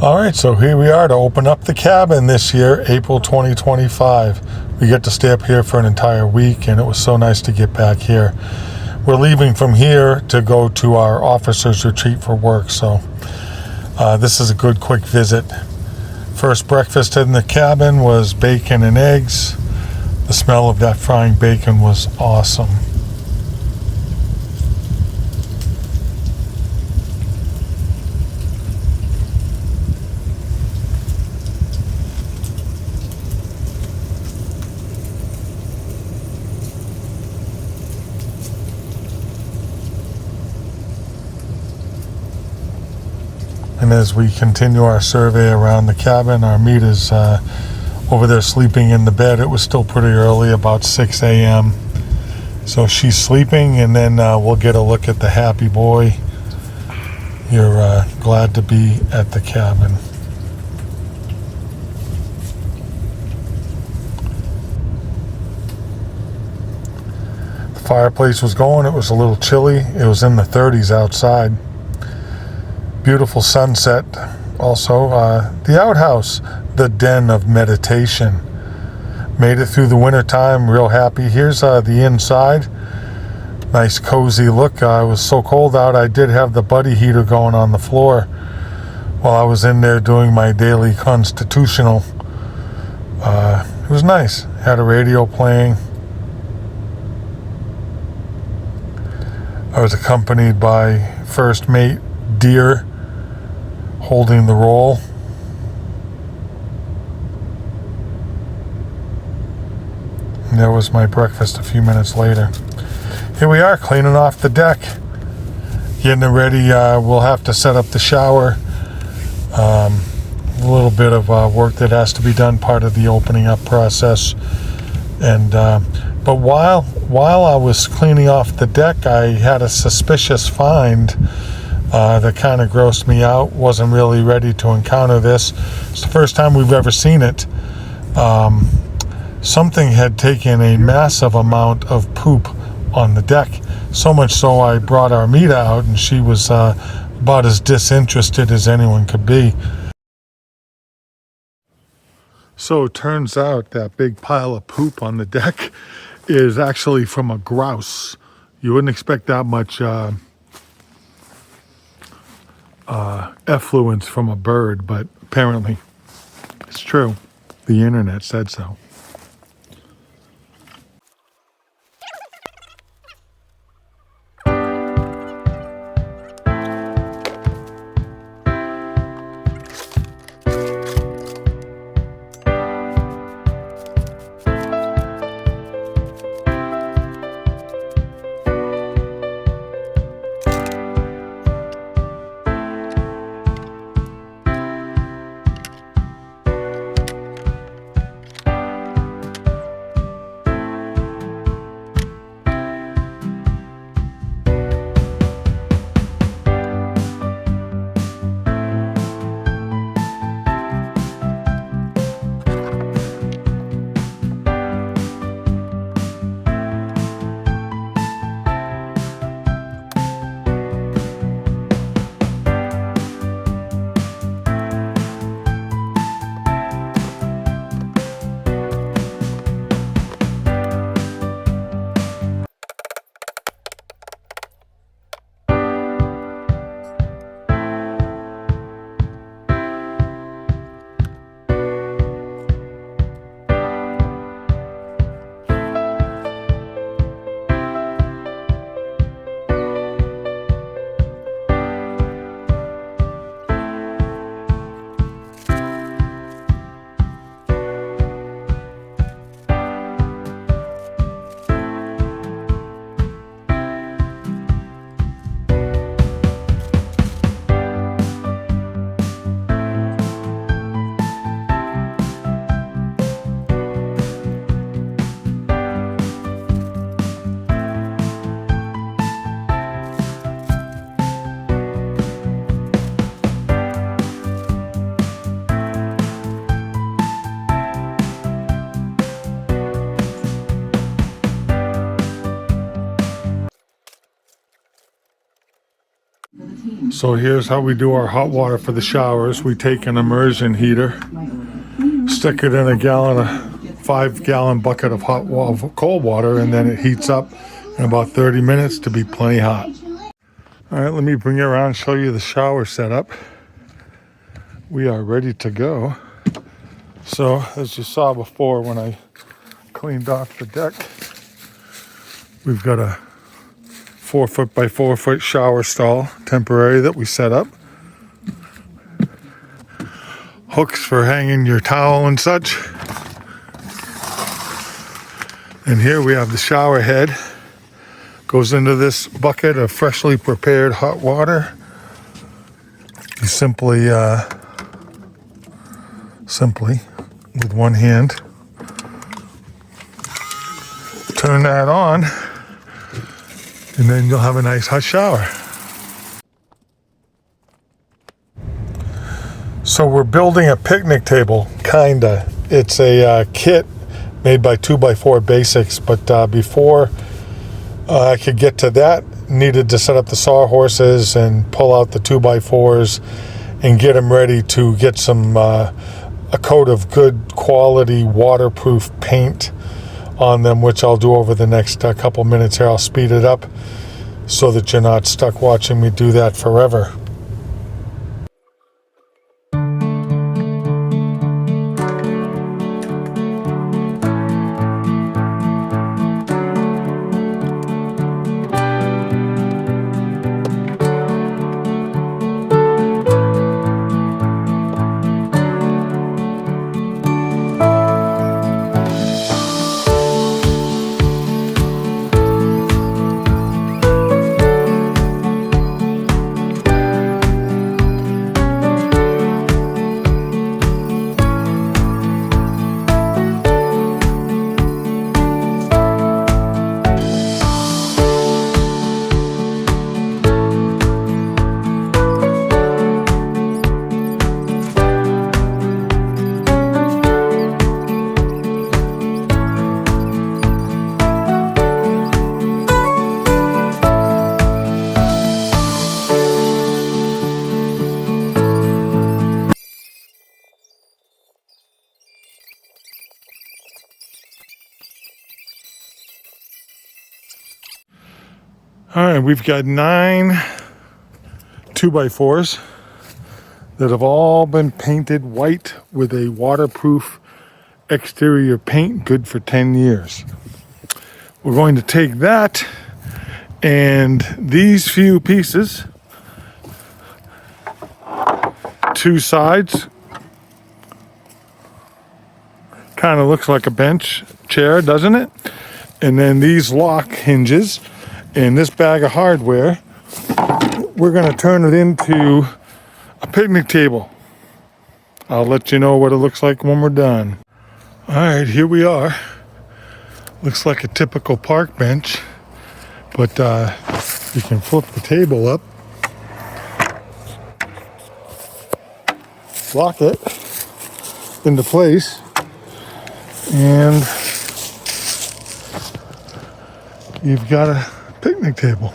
All right, so here we are to open up the cabin this year, April 2025. We get to stay up here for an entire week, and it was so nice to get back here. We're leaving from here to go to our officers' retreat for work, so this is a good quick visit. First breakfast in the cabin was bacon and eggs. The smell of that frying bacon was awesome. And as we continue our survey around the cabin, our meat is over there sleeping in the bed. It was still pretty early, about 6 a.m. So she's sleeping, and then we'll get a look at the happy boy. You're glad to be at the cabin. The fireplace was going. It was a little chilly. It was in the 30s outside. Beautiful sunset. Also, the outhouse, the den of meditation. Made it through the winter time, real happy. Here's the inside. Nice cozy look. It was so cold out, I did have the buddy heater going on the floor while I was in there doing my daily constitutional. It was nice. Had a radio playing. I was accompanied by First Mate Deer holding the roll. And that was my breakfast a few minutes later. Here we are, cleaning off the deck, getting it ready. We'll have to set up the shower. A little bit of work that has to be done, part of the opening up process. And but while I was cleaning off the deck, I had a suspicious find that kind of grossed me out. Wasn't really ready to encounter this. It's the first time we've ever seen it. Something had taken a massive amount of poop on the deck. So much so I brought Armida out, and she was about as disinterested as anyone could be. So it turns out that big pile of poop on the deck is actually from a grouse. You wouldn't expect that much effluence from a bird, but apparently it's true. The internet said so. So here's how we do our hot water for the showers. We take an immersion heater, stick it in a 5-gallon bucket of cold water, and then it heats up in about 30 minutes to be plenty hot. All right, let me bring you around and show you the shower setup. We are ready to go. So as you saw before when I cleaned off the deck, we've got a 4-foot by 4-foot shower stall, temporary, that we set up. Hooks for hanging your towel and such. And here we have the shower head. Goes into this bucket of freshly prepared hot water. You simply with one hand turn that on, and then you'll have a nice hot shower. So we're building a picnic table, kinda. It's a kit made by 2x4 Basics, but before I could get to that, needed to set up the sawhorses and pull out the 2x4s and get them ready to get some a coat of good quality waterproof paint on them, which I'll do over the next couple minutes here. I'll speed it up so that you're not stuck watching me do that forever. All right, we've got 9 2x4s that have all been painted white with a waterproof exterior paint, good for 10 years. We're going to take that and these few pieces, 2 sides, kind of looks like a bench chair, doesn't it? And then these lock hinges and this bag of hardware, we're going to turn it into a picnic table. I'll let you know what it looks like when we're done. All right, here we are. Looks like a typical park bench, but you can flip the table up, lock it into place, and you've got a picnic table.